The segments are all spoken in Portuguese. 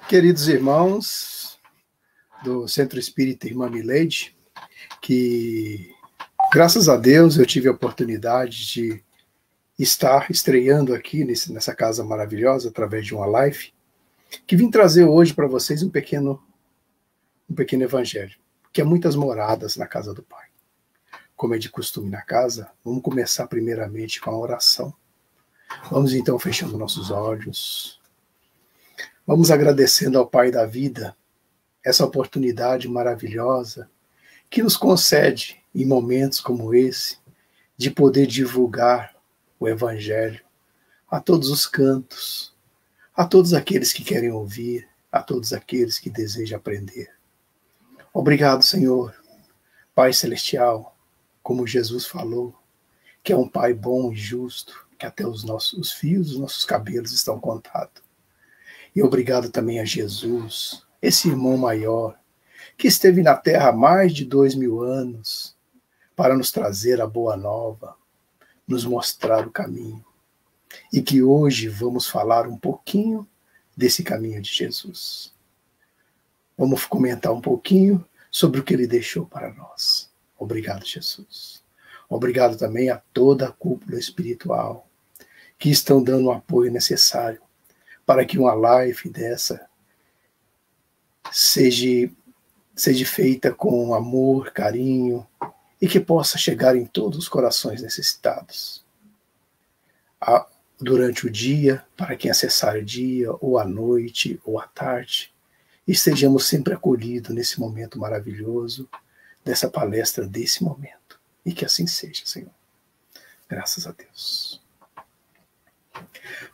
Queridos irmãos do Centro Espírita Irmã Mileide, que graças a Deus eu tive a oportunidade de estar estreando aqui nessa casa maravilhosa através de uma live, que vim trazer hoje para vocês um pequeno evangelho, que é muitas moradas na casa do Pai. Como é de costume na casa, vamos começar primeiramente com a oração. Vamos então fechando nossos olhos. Vamos agradecendo ao Pai da vida essa oportunidade maravilhosa que nos concede em momentos como esse de poder divulgar o Evangelho a todos os cantos, a todos aqueles que querem ouvir, a todos aqueles que desejam aprender. Obrigado, Senhor, Pai Celestial, como Jesus falou, que é um Pai bom e justo, que até os fios dos nossos cabelos estão contados. E obrigado também a Jesus, esse irmão maior, que esteve na Terra há mais de 2000 anos, para nos trazer a boa nova, nos mostrar o caminho. E que hoje vamos falar um pouquinho desse caminho de Jesus. Vamos comentar um pouquinho sobre o que ele deixou para nós. Obrigado, Jesus. Obrigado também a toda a cúpula espiritual que estão dando o apoio necessário para que uma live dessa seja feita com amor, carinho e que possa chegar em todos os corações necessitados. Durante o dia, para quem acessar o dia, ou à noite, ou à tarde, e estejamos sempre acolhidos nesse momento maravilhoso, dessa palestra, desse momento. E que assim seja, Senhor. Graças a Deus.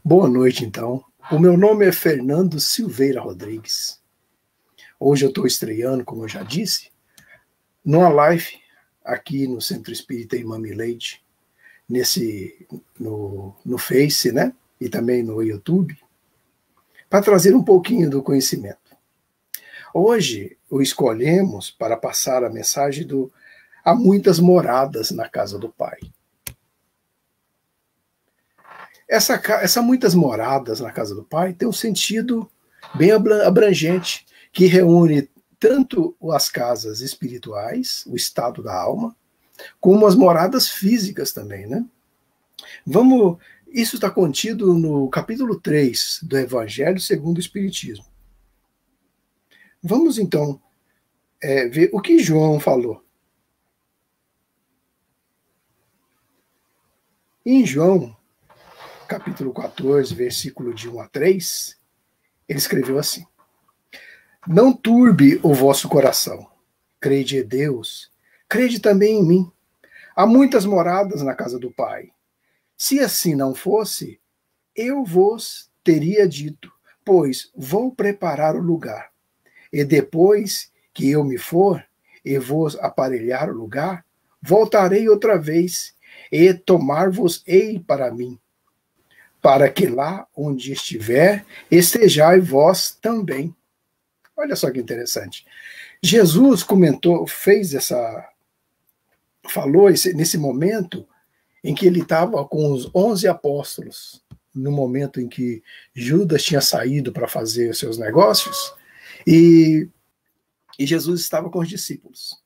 Boa noite, então. O meu nome é Fernando Silveira Rodrigues. Hoje eu estou estreando, como eu já disse, numa live aqui no Centro Espírita Irmã Mileide, no Face, né? E também no YouTube, para trazer um pouquinho do conhecimento. Hoje o escolhemos para passar a mensagem do há muitas moradas na casa do Pai. Essa muitas moradas na casa do Pai tem um sentido bem abrangente, que reúne tanto as casas espirituais, o estado da alma, como as moradas físicas também, né? Isso está contido no capítulo 3 do Evangelho segundo o Espiritismo. Vamos então ver o que João falou. Em João, capítulo 14, versículo de 1 a 3, ele escreveu assim: Não turbe o vosso coração. Crede em Deus, crede também em mim. Há muitas moradas na casa do Pai. Se assim não fosse, eu vos teria dito, pois vou preparar o lugar. E depois que eu me for, e vos aparelhar o lugar, voltarei outra vez, e tomar-vos-ei para mim, para que lá onde estiver, estejais vós também. Olha só que interessante. Jesus falou nesse momento em que ele estava com os 11 apóstolos, no momento em que Judas tinha saído para fazer os seus negócios, e Jesus estava com os discípulos.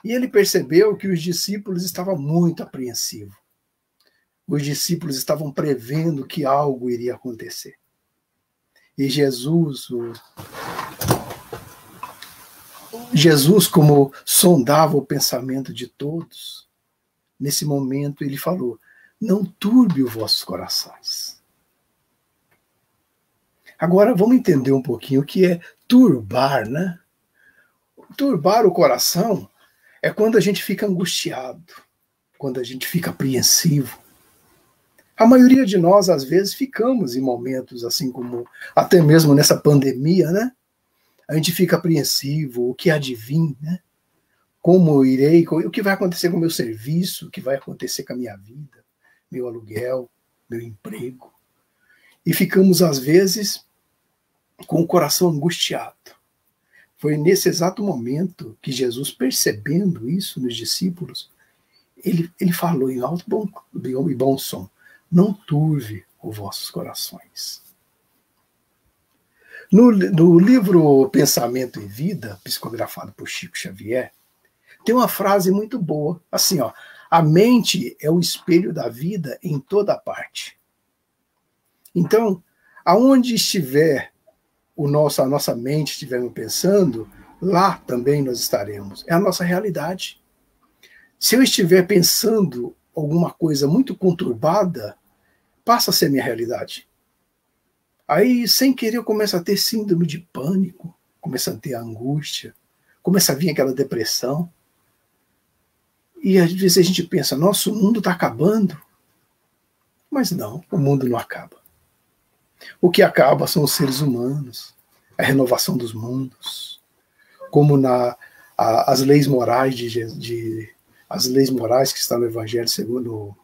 E ele percebeu que os discípulos estavam muito apreensivos. Os discípulos estavam prevendo que algo iria acontecer. E Jesus, como sondava o pensamento de todos, nesse momento ele falou: não turbe os vossos corações. Agora vamos entender um pouquinho o que é turbar, né? Turbar o coração é quando a gente fica angustiado, quando a gente fica apreensivo. A maioria de nós, às vezes, ficamos em momentos assim como, até mesmo nessa pandemia, né? A gente fica apreensivo, o que há de vir, né? Como irei, o que vai acontecer com o meu serviço, o que vai acontecer com a minha vida, meu aluguel, meu emprego. E ficamos, às vezes, com o coração angustiado. Foi nesse exato momento que Jesus, percebendo isso nos discípulos, ele falou em alto e bom som: não turve os vossos corações. No livro Pensamento e Vida, psicografado por Chico Xavier, tem uma frase muito boa, assim, ó: a mente é o espelho da vida em toda parte. Então, aonde estiver a nossa mente estivermos pensando, lá também nós estaremos. É a nossa realidade. Se eu estiver pensando alguma coisa muito conturbada, passa a ser minha realidade. Aí, sem querer, eu começo a ter síndrome de pânico, começo a ter angústia, começa a vir aquela depressão. E às vezes a gente pensa, nosso mundo está acabando. Mas não, o mundo não acaba. O que acaba são os seres humanos, a renovação dos mundos, como as leis morais as leis morais que estão no Evangelho segundo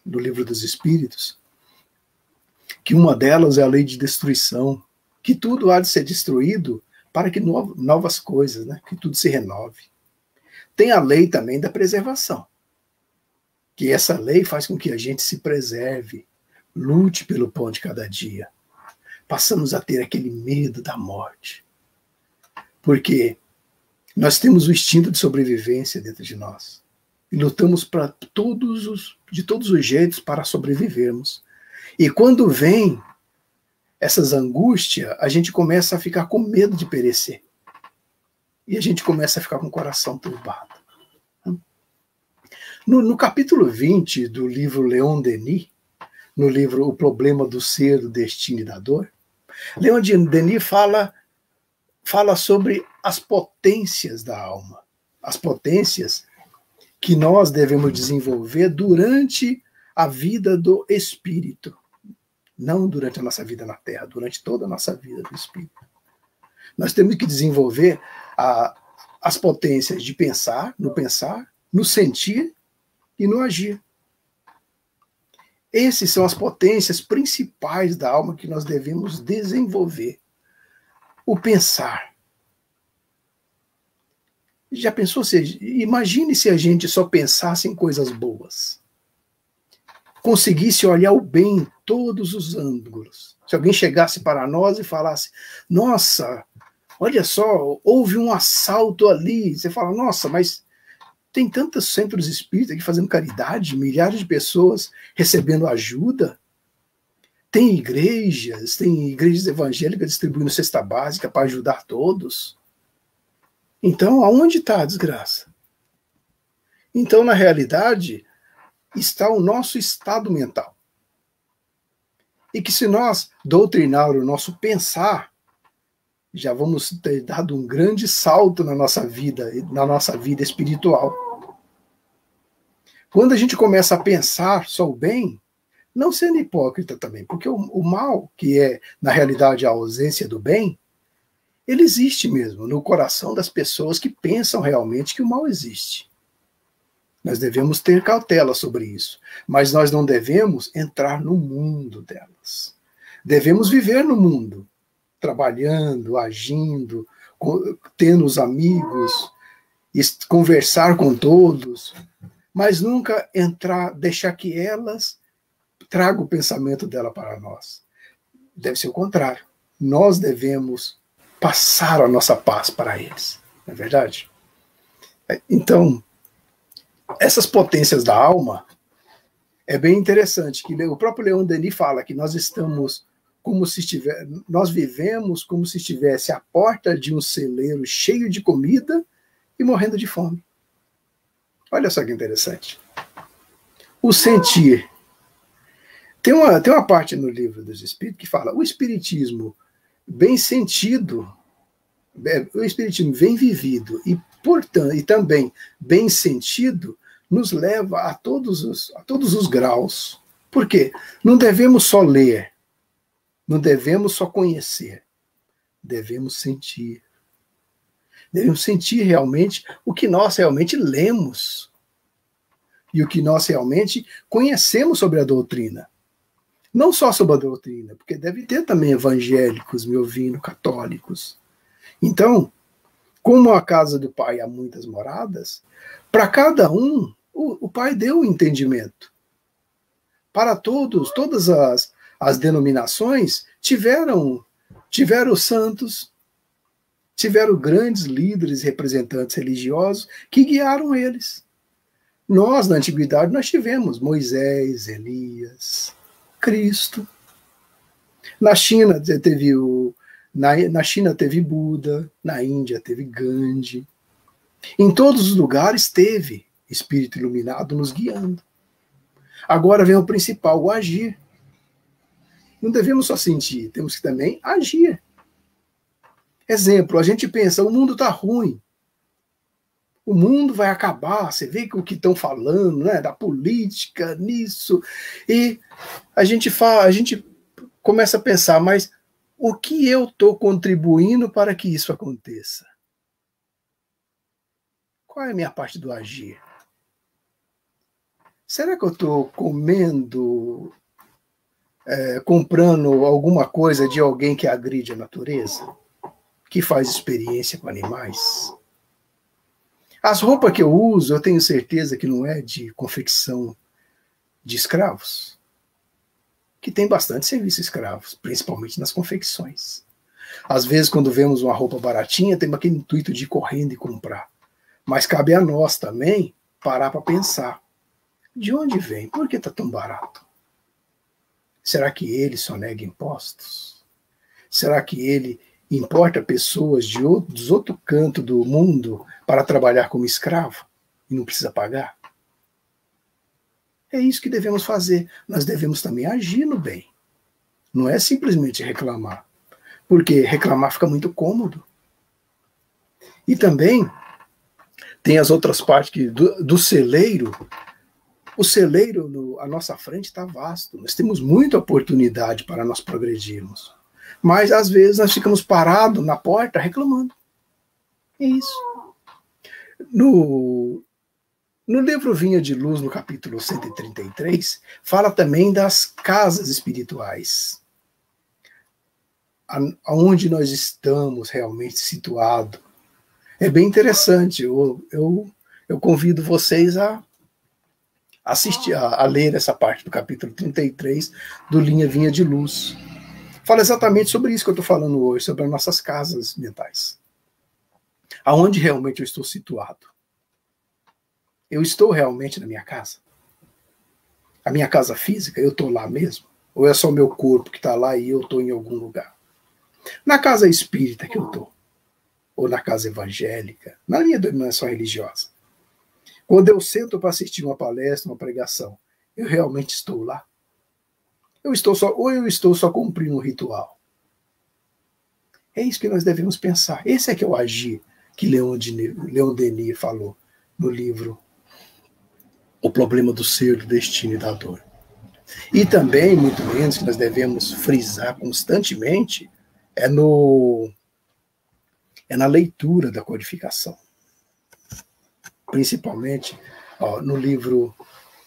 no Livro dos Espíritos, que uma delas é a lei de destruição, que tudo há de ser destruído para que novas coisas, né, que tudo se renove. Tem a lei também da preservação, que essa lei faz com que a gente se preserve, lute pelo pão de cada dia. Passamos a ter aquele medo da morte, porque nós temos o instinto de sobrevivência dentro de nós e lutamos de todos os jeitos para sobrevivermos. E quando vem essas angústias, a gente começa a ficar com medo de perecer. E a gente começa a ficar com o coração turbado. No capítulo 20 do livro Leon Denis, no livro O Problema do Ser, do Destino e da Dor, Leon Denis fala sobre as potências da alma, as potências que nós devemos desenvolver durante a vida do espírito, não durante a nossa vida na Terra, durante toda a nossa vida do espírito. Nós temos que desenvolver as potências de pensar, no sentir e no agir. Essas são as potências principais da alma que nós devemos desenvolver. O pensar. Já pensou? Imagine se a gente só pensasse em coisas boas. Conseguisse olhar o bem em todos os ângulos. Se alguém chegasse para nós e falasse, nossa, olha só, houve um assalto ali. Você fala, nossa, mas tem tantos centros espíritas aqui fazendo caridade, milhares de pessoas recebendo ajuda. Tem igrejas evangélicas distribuindo cesta básica para ajudar todos. Então, aonde está a desgraça? Então, na realidade, está o nosso estado mental. E que se nós doutrinar o nosso pensar, já vamos ter dado um grande salto na nossa vida espiritual. Quando a gente começa a pensar só o bem, não sendo hipócrita também, porque o mal, que é, na realidade, a ausência do bem, ele existe mesmo no coração das pessoas que pensam realmente que o mal existe. Nós devemos ter cautela sobre isso, mas nós não devemos entrar no mundo delas. Devemos viver no mundo, trabalhando, agindo, tendo os amigos, conversar com todos, mas nunca deixar que elas tragam o pensamento dela para nós. Deve ser o contrário. Nós devemos passar a nossa paz para eles. Não é verdade? Então, essas potências da alma, é bem interessante, que o próprio Leon Denis fala que nós vivemos como se estivesse à porta de um celeiro cheio de comida e morrendo de fome. Olha só que interessante. O sentir. Tem uma parte no Livro dos Espíritos que fala, o espiritismo bem sentido, o espiritismo bem vivido e, portanto, e também bem sentido, nos leva a todos os graus. Por quê? Não devemos só ler, não devemos só conhecer, devemos sentir. Devemos sentir realmente o que nós realmente lemos e o que nós realmente conhecemos sobre a doutrina. Não só sobre a doutrina, porque deve ter também evangélicos me ouvindo, católicos. Então, como a casa do Pai há muitas moradas, para cada um, o Pai deu o entendimento. Para todas as denominações tiveram tiveram os santos, tiveram grandes líderes e representantes religiosos que guiaram eles. Nós, na antiguidade, nós tivemos Moisés, Elias, Cristo. Na China teve Buda, na Índia teve Gandhi. Em todos os lugares teve espírito iluminado nos guiando. Agora vem o principal, o agir. Não devemos só sentir, temos que também agir. Exemplo, a gente pensa, o mundo está ruim. O mundo vai acabar, você vê o que estão falando, né, da política, nisso. E a gente começa a pensar, mas o que eu estou contribuindo para que isso aconteça? Qual é a minha parte do agir? Será que eu estou comprando alguma coisa de alguém que agride a natureza? Que faz experiência com animais? As roupas que eu uso, eu tenho certeza que não é de confecção de escravos, que tem bastante serviço escravos, principalmente nas confecções. Às vezes, quando vemos uma roupa baratinha, temos aquele intuito de ir correndo e comprar. Mas cabe a nós também parar para pensar. De onde vem? Por que está tão barato? Será que ele só nega impostos? Será que ele importa pessoas dos outro canto do mundo para trabalhar como escravo e não precisa pagar? É isso que devemos fazer. Nós devemos também agir no bem. Não é simplesmente reclamar. Porque reclamar fica muito cômodo. E também tem as outras partes do celeiro. O celeiro à nossa frente está vasto. Nós temos muita oportunidade para nós progredirmos. Mas, às vezes, nós ficamos parados na porta reclamando. É isso. No livro Vinha de Luz, no capítulo 133, fala também das casas espirituais. Aonde nós estamos realmente situados. É bem interessante. Eu convido vocês a assistir, a ler essa parte do capítulo 33 do Vinha de Luz. Fala exatamente sobre isso que eu estou falando hoje, sobre as nossas casas mentais. Aonde realmente eu estou situado? Eu estou realmente na minha casa? A minha casa física, eu estou lá mesmo? Ou é só o meu corpo que está lá e eu estou em algum lugar? Na casa espírita que eu estou? Ou na casa evangélica? Na minha denominação religiosa? Quando eu sento para assistir uma palestra, uma pregação, eu realmente estou lá? Eu estou só cumprindo um ritual? É isso que nós devemos pensar. Esse é que é o agir que Leon Denis falou no livro O Problema do Ser, do Destino e da Dor. E também, muito menos, que nós devemos frisar constantemente é na leitura da codificação. Principalmente no livro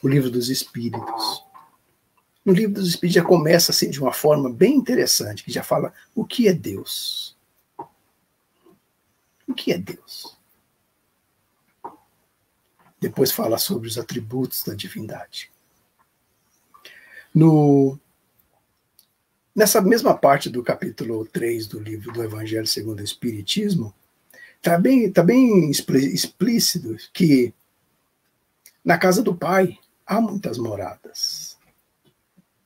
O Livro dos Espíritos. No Livro dos Espíritos já começa assim de uma forma bem interessante, que já fala o que é Deus. O que é Deus? Depois fala sobre os atributos da divindade. Nessa mesma parte do capítulo 3 do livro do Evangelho segundo o Espiritismo, está bem explícito que na casa do Pai há muitas moradas.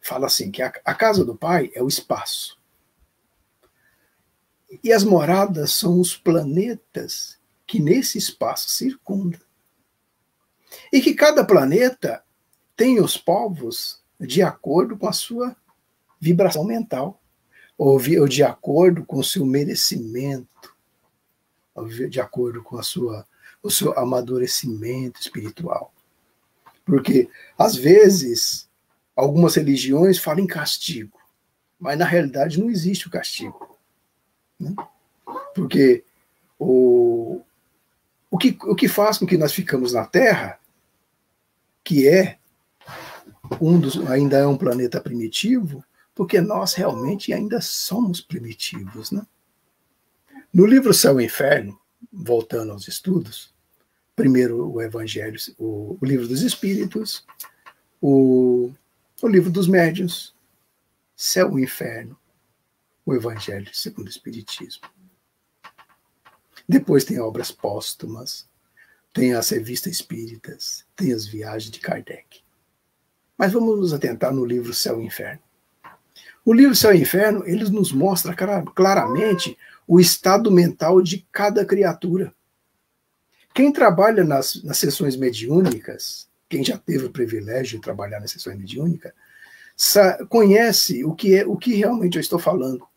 Fala assim, que a casa do Pai é o espaço. E as moradas são os planetas que nesse espaço circundam. E que cada planeta tem os povos de acordo com a sua vibração mental, ou de acordo com o seu merecimento, ou de acordo com o seu amadurecimento espiritual. Porque, às vezes, algumas religiões falam em castigo, mas na realidade não existe o castigo. Né? Porque o que faz com que nós ficamos na Terra, que ainda é um planeta primitivo, porque nós realmente ainda somos primitivos. Né? No livro Céu e Inferno, voltando aos estudos, primeiro o Evangelho, o Livro dos Espíritos, o Livro dos Médiuns, Céu e Inferno. o Evangelho segundo o Espiritismo. Depois tem obras póstumas, tem as revistas espíritas, tem as viagens de Kardec. Mas vamos nos atentar no livro Céu e Inferno. O livro Céu e Inferno, ele nos mostra claramente o estado mental de cada criatura. Quem trabalha nas sessões mediúnicas, quem já teve o privilégio de trabalhar nas sessões mediúnicas, conhece o que realmente eu estou falando.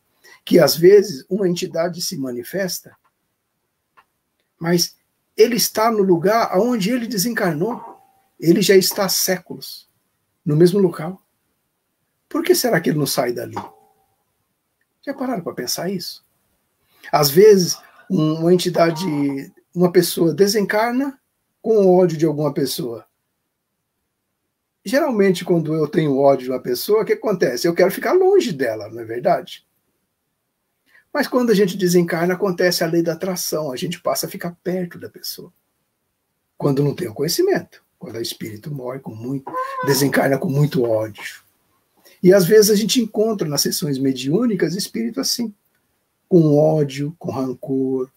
Que às vezes uma entidade se manifesta, mas ele está no lugar onde ele desencarnou. Ele já está há séculos no mesmo local. Por que será que ele não sai dali? Já pararam para pensar isso? Às vezes, uma entidade, uma pessoa desencarna com ódio de alguma pessoa. Geralmente, quando eu tenho ódio de uma pessoa, o que acontece? Eu quero ficar longe dela, não é verdade? Mas quando a gente desencarna, acontece a lei da atração, a gente passa a ficar perto da pessoa. Quando não tem o conhecimento, quando o espírito morre desencarna com muito ódio. E às vezes a gente encontra nas sessões mediúnicas espírito assim, com ódio, com rancor,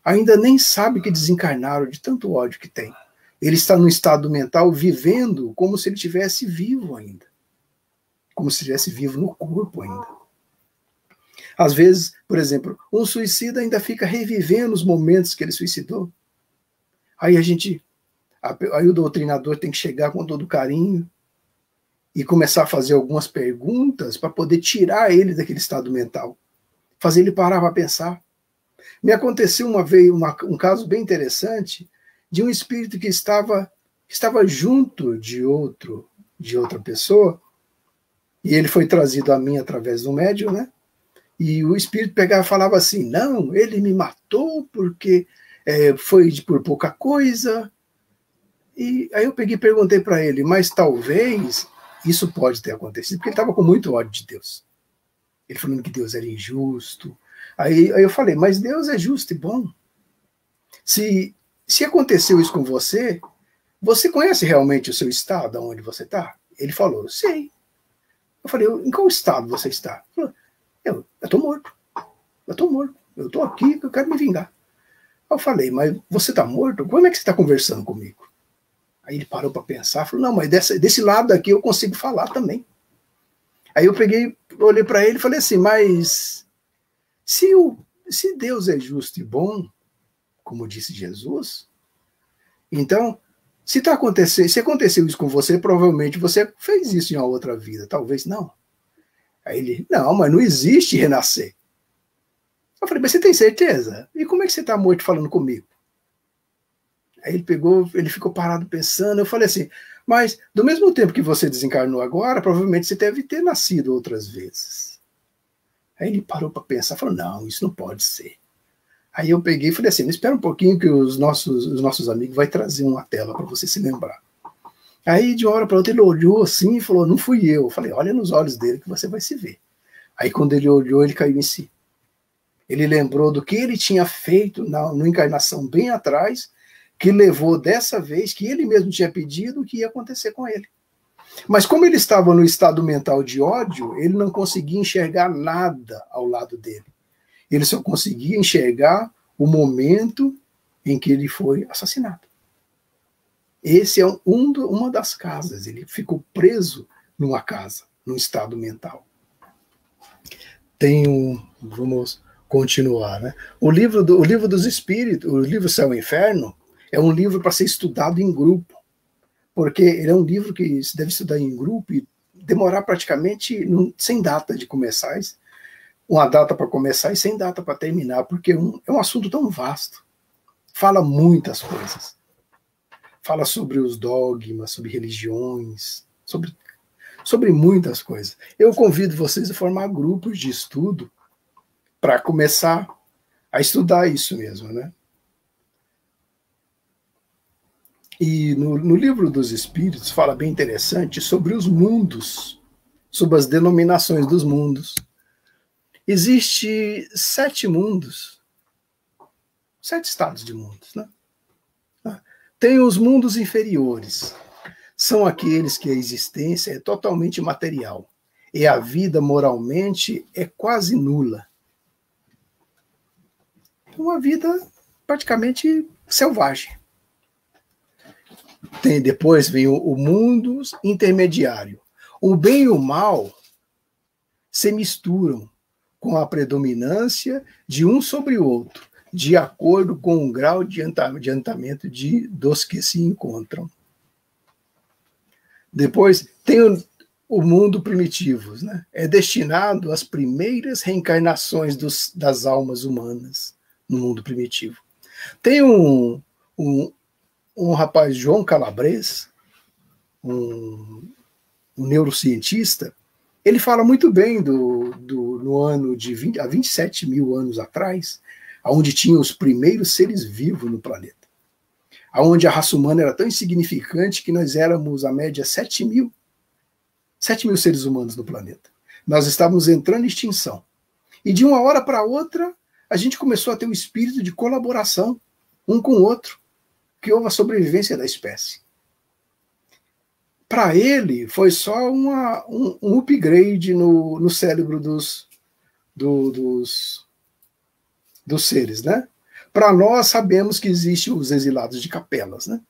ainda nem sabe que desencarnaram de tanto ódio que tem. Ele está num estado mental vivendo como se ele estivesse vivo ainda. Como se estivesse vivo no corpo ainda. Às vezes, por exemplo, um suicida ainda fica revivendo os momentos que ele suicidou. Aí o doutrinador tem que chegar com todo carinho e começar a fazer algumas perguntas para poder tirar ele daquele estado mental. Fazer ele parar para pensar. Me aconteceu uma vez um caso bem interessante de um espírito que estava junto de outra pessoa, e ele foi trazido a mim através do médium, né? E o espírito pegava e falava assim, não, ele me matou porque foi por pouca coisa. E aí eu peguei e perguntei para ele, mas talvez isso pode ter acontecido, porque ele estava com muito ódio de Deus. Ele falando que Deus era injusto. Aí eu falei, mas Deus é justo e bom. Se aconteceu isso com você, você conhece realmente o seu estado, onde você está? Ele falou, sei. Eu falei, em qual estado você está? Ele falou, eu estou morto. Eu estou morto. Eu estou aqui, eu quero me vingar. Eu falei, mas você está morto? Como é que você está conversando comigo? Aí ele parou para pensar, falou, não, mas desse lado aqui eu consigo falar também. Aí eu peguei, olhei para ele e falei assim, mas se Deus é justo e bom, como disse Jesus, então, se aconteceu isso com você, provavelmente você fez isso em uma outra vida, talvez não. Aí ele, não, mas não existe renascer. Eu falei, mas você tem certeza? E como é que você está morto falando comigo? Aí ele ficou parado pensando, eu falei assim, mas do mesmo tempo que você desencarnou agora, provavelmente você deve ter nascido outras vezes. Aí ele parou para pensar, falou, não, isso não pode ser. Aí eu peguei e falei assim, espera um pouquinho que os nossos amigos vai trazer uma tela para você se lembrar. Aí de uma hora para outra ele olhou assim e falou, não fui eu. Eu falei, olha nos olhos dele que você vai se ver. Aí quando ele olhou, ele caiu em si. Ele lembrou do que ele tinha feito na encarnação bem atrás, que levou dessa vez, que ele mesmo tinha pedido, o que ia acontecer com ele. Mas como ele estava no estado mental de ódio, ele não conseguia enxergar nada ao lado dele. Ele só conseguia enxergar o momento em que ele foi assassinado. Esse é uma das casas. Ele ficou preso numa casa, num estado mental. Vamos continuar, né? O livro dos Espíritos, o livro Céu e Inferno, é um livro para ser estudado em grupo, porque ele é um livro que se deve estudar em grupo e demorar praticamente sem data de começar, uma data para começar e sem data para terminar, porque é um assunto tão vasto. Fala muitas coisas. Fala sobre os dogmas, sobre religiões, sobre muitas coisas. Eu convido vocês a formar grupos de estudo para começar a estudar isso mesmo, né? E no livro dos Espíritos fala bem interessante sobre os mundos, sobre as denominações dos mundos. Existem 7 mundos, 7 estados de mundos, né? Tem os mundos inferiores, são aqueles que a existência é totalmente material. e a vida moralmente é quase nula. Uma vida praticamente selvagem. Depois vem o mundo intermediário. O bem e o mal se misturam com a predominância de um sobre o outro, de acordo com o grau de adiantamento dos que se encontram. Depois tem o mundo primitivo, né? É destinado às primeiras reencarnações das almas humanas no mundo primitivo. Tem um rapaz, João Calabres, um neurocientista, ele fala muito bem no ano de há 27 mil anos atrás, onde tinha os primeiros seres vivos no planeta. Onde a raça humana era tão insignificante que nós éramos, a média, 7 mil seres humanos no planeta. Nós estávamos entrando em extinção. E de uma hora para outra, a gente começou a ter um espírito de colaboração, um com o outro, que houve a sobrevivência da espécie. Para ele, foi só um upgrade no cérebro dos seres, né? Para nós, sabemos que existem os exilados de Capelas, né?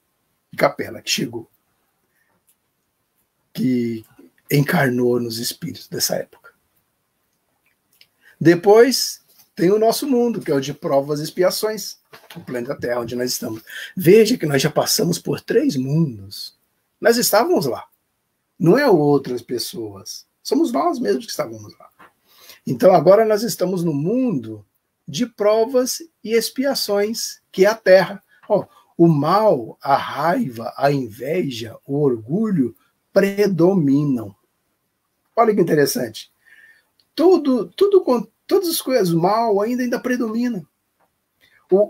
De Capela, que chegou, que encarnou nos espíritos dessa época. Depois tem o nosso mundo, que é o de provas e expiações, o planeta Terra, onde nós estamos. Veja que nós já passamos por 3 mundos. Nós estávamos lá. Não é outras pessoas. Somos nós mesmos que estávamos lá. Então agora nós estamos no mundo de provas e expiações, que é a Terra. O mal, a raiva, a inveja, o orgulho predominam. Olha que interessante. Todas as coisas mal ainda predominam.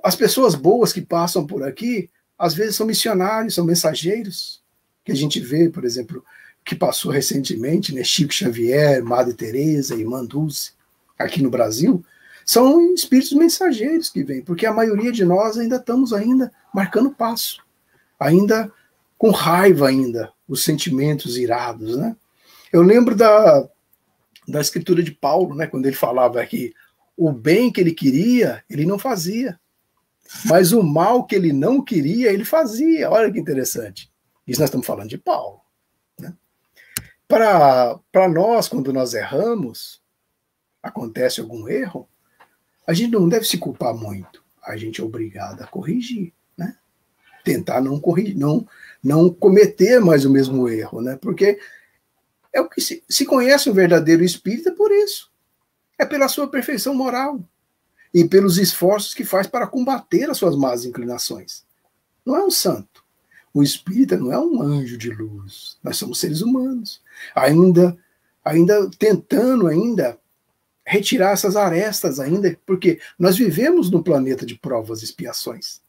As pessoas boas que passam por aqui, às vezes são missionários, são mensageiros, que a gente vê, por exemplo, que passou recentemente, né, Chico Xavier, Madre Teresa, Irmã Dulce, aqui no Brasil, são espíritos mensageiros que vêm, porque a maioria de nós ainda estamos marcando passo, ainda com raiva os sentimentos irados, né? Eu lembro da escritura de Paulo, né, quando ele falava que o bem que ele queria, ele não fazia, mas o mal que ele não queria, ele fazia. Olha que interessante. Isso nós estamos falando de Paulo, né? Para nós, quando nós erramos, acontece algum erro, a gente não deve se culpar muito. A gente é obrigado a corrigir, né? Tentar não corrigir, não cometer mais o mesmo erro, né? Porque é o que se conhece o verdadeiro espírito por isso. É pela sua perfeição moral e pelos esforços que faz para combater as suas más inclinações. Não é um santo. O espírita não é um anjo de luz. Nós somos seres humanos. Ainda tentando retirar essas arestas porque nós vivemos num planeta de provas e expiações.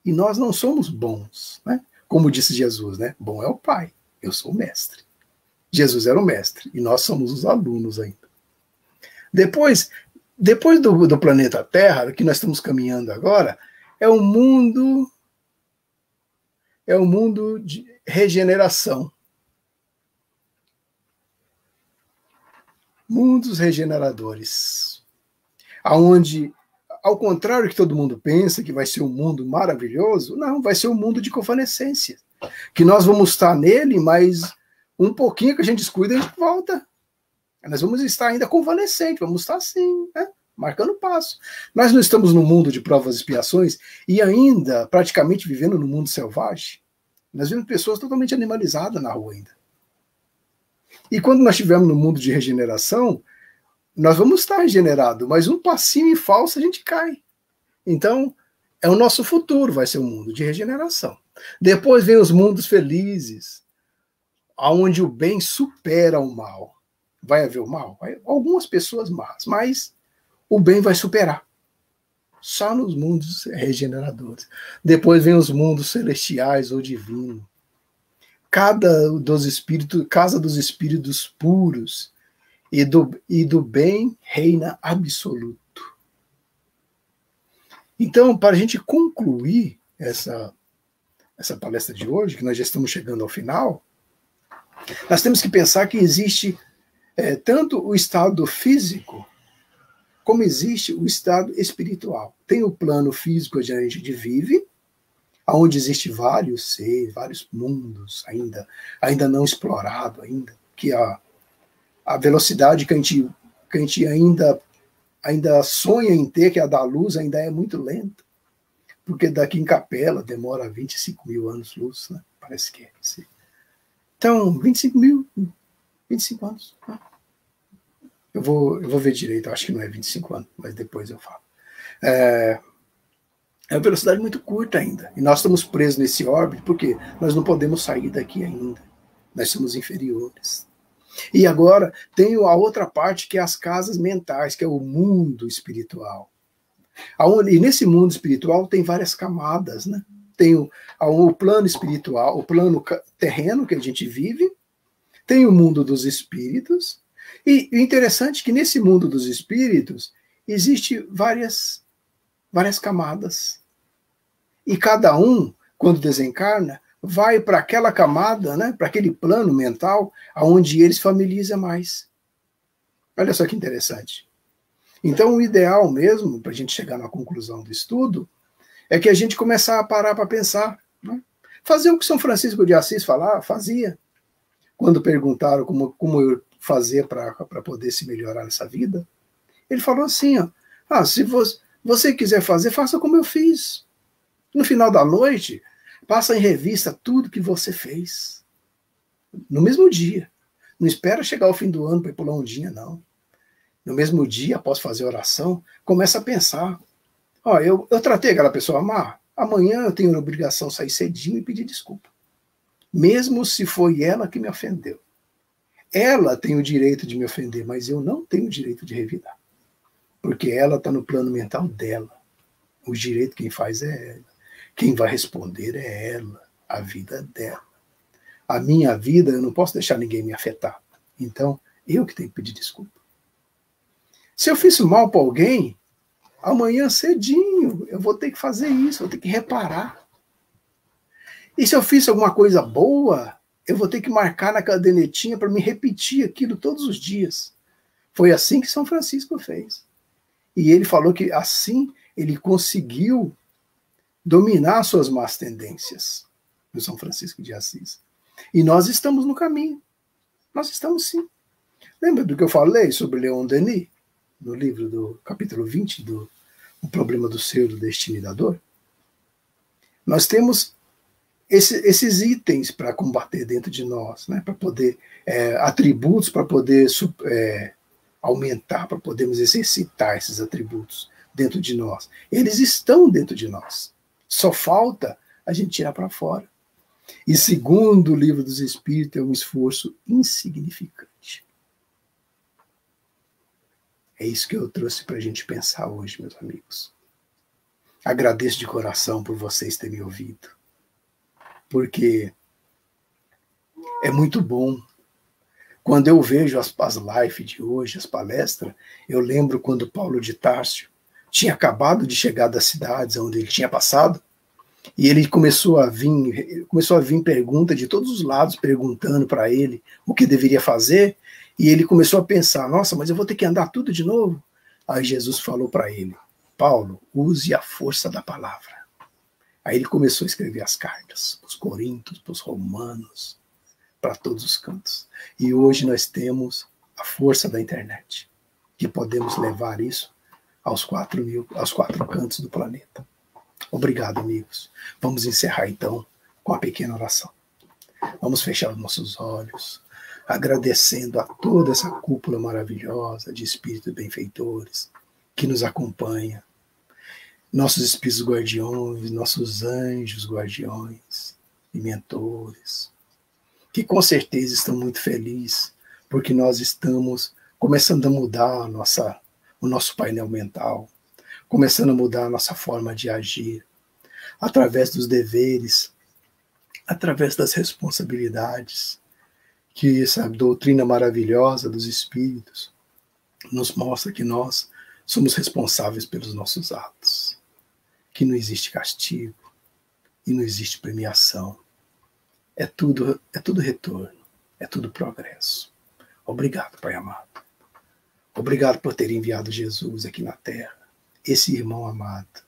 E nós não somos bons, né? Como disse Jesus, né? Bom é o Pai, eu sou o mestre. Jesus era o mestre e nós somos os alunos ainda. Depois do planeta Terra, que nós estamos caminhando agora, é o mundo de regeneração. Mundos regeneradores. Aonde, ao contrário do que todo mundo pensa, que vai ser um mundo maravilhoso, não, vai ser um mundo de convalescência. Que nós vamos estar nele, mas um pouquinho que a gente descuida, a gente volta. Nós vamos estar ainda convalescente, vamos estar assim, né? Marcando passo. Nós não estamos no mundo de provas e expiações e ainda praticamente vivendo no mundo selvagem. Nós vemos pessoas totalmente animalizadas na rua ainda. E quando nós estivermos no mundo de regeneração, nós vamos estar regenerados, mas um passinho em falso a gente cai. Então, é o nosso futuro, vai ser um mundo de regeneração. Depois vem os mundos felizes, onde o bem supera o mal. Vai haver o mal? Algumas pessoas más, mas o bem vai superar. Só nos mundos regeneradores. Depois vem os mundos celestiais ou divinos. Casa dos espíritos puros e do bem reina absoluto. Então, para a gente concluir essa palestra de hoje, que nós já estamos chegando ao final, nós temos que pensar que existe tanto o estado físico, como existe o estado espiritual. Tem o plano físico onde a gente vive, onde existe vários seres, vários mundos ainda não explorado ainda, que a velocidade que a gente ainda sonha em ter, que é a da luz, ainda é muito lenta, porque daqui em Capela demora 25 mil anos-luz, né? Parece que é. Então, 25 anos. Né? Eu vou ver direito, acho que não é 25 anos, mas depois eu falo. É uma velocidade muito curta ainda. E nós estamos presos nesse órbito porque nós não podemos sair daqui ainda. Nós somos inferiores. E agora tem a outra parte, que é as casas mentais, que é o mundo espiritual. E nesse mundo espiritual tem várias camadas, né? Tem o plano espiritual, o plano terreno que a gente vive, tem o mundo dos espíritos, e o interessante é que nesse mundo dos espíritos existe várias camadas. E cada um, quando desencarna, vai para aquela camada, né, para aquele plano mental, onde ele se familiariza mais. Olha só que interessante. Então, o ideal mesmo, para a gente chegar na conclusão do estudo, é que a gente começar a parar para pensar. Né? Fazer o que São Francisco de Assis fazia. Quando perguntaram como eu fazer para poder se melhorar nessa vida, ele falou assim, se você quiser fazer, faça como eu fiz. No final da noite, passa em revista tudo que você fez. No mesmo dia. Não espera chegar ao fim do ano para ir pular um dia, não. No mesmo dia, após fazer oração, começa a pensar. Eu tratei aquela pessoa má. Amanhã eu tenho a obrigação de sair cedinho e pedir desculpa. Mesmo se foi ela que me ofendeu. Ela tem o direito de me ofender, mas eu não tenho o direito de revidar. Porque ela está no plano mental dela. O direito quem faz é ela. Quem vai responder é ela. A vida dela. A minha vida, eu não posso deixar ninguém me afetar. Então, eu que tenho que pedir desculpa. Se eu fiz mal para alguém, amanhã cedinho eu vou ter que fazer isso, vou ter que reparar. E se eu fiz alguma coisa boa, eu vou ter que marcar na cadernetinha para me repetir aquilo todos os dias. Foi assim que São Francisco fez. E ele falou que assim ele conseguiu dominar suas más tendências, no São Francisco de Assis. E nós estamos no caminho. Nós estamos sim. Lembra do que eu falei sobre Leon Denis? No livro do capítulo 20 do O Problema do Ser, do Destino e da Dor? Nós temos esses itens para combater dentro de nós, né? Para poder, atributos para poder aumentar, para podermos exercitar esses atributos dentro de nós. Eles estão dentro de nós. Só falta a gente tirar para fora. E segundo o Livro dos Espíritos, é um esforço insignificante. É isso que eu trouxe para a gente pensar hoje, meus amigos. Agradeço de coração por vocês terem me ouvido. Porque é muito bom. Quando eu vejo as lives de hoje, as palestras, eu lembro quando Paulo de Tarso tinha acabado de chegar das cidades onde ele tinha passado, e ele começou a vir pergunta de todos os lados, perguntando para ele o que deveria fazer, e ele começou a pensar, nossa, mas eu vou ter que andar tudo de novo? Aí Jesus falou para ele, Paulo, use a força da palavra. Aí ele começou a escrever as cartas, para os Coríntios, para os Romanos, para todos os cantos. E hoje nós temos a força da internet, que podemos levar isso aos 4 cantos do planeta. Obrigado, amigos. Vamos encerrar então com a pequena oração. Vamos fechar os nossos olhos, agradecendo a toda essa cúpula maravilhosa de espíritos benfeitores que nos acompanha, nossos espíritos guardiões, nossos anjos guardiões e mentores, que com certeza estão muito felizes porque nós estamos começando a mudar o nosso painel mental, começando a mudar a nossa forma de agir, através dos deveres, através das responsabilidades, que essa doutrina maravilhosa dos espíritos nos mostra que nós somos responsáveis pelos nossos atos, que não existe castigo e não existe premiação. É tudo retorno, é tudo progresso. Obrigado, Pai amado. Obrigado por ter enviado Jesus aqui na terra, esse irmão amado,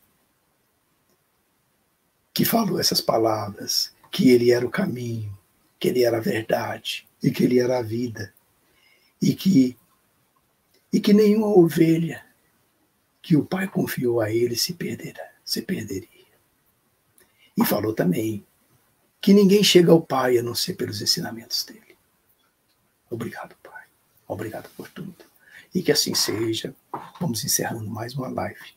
que falou essas palavras, que ele era o caminho, que ele era a verdade e que ele era a vida, e que nenhuma ovelha que o Pai confiou a ele se perderia. E falou também que ninguém chega ao Pai a não ser pelos ensinamentos dele. Obrigado, Pai. Obrigado por tudo. E que assim seja. Vamos encerrando mais uma live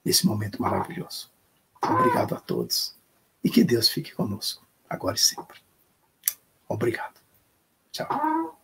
nesse momento maravilhoso. Obrigado a todos. E que Deus fique conosco, agora e sempre. Obrigado. Tchau.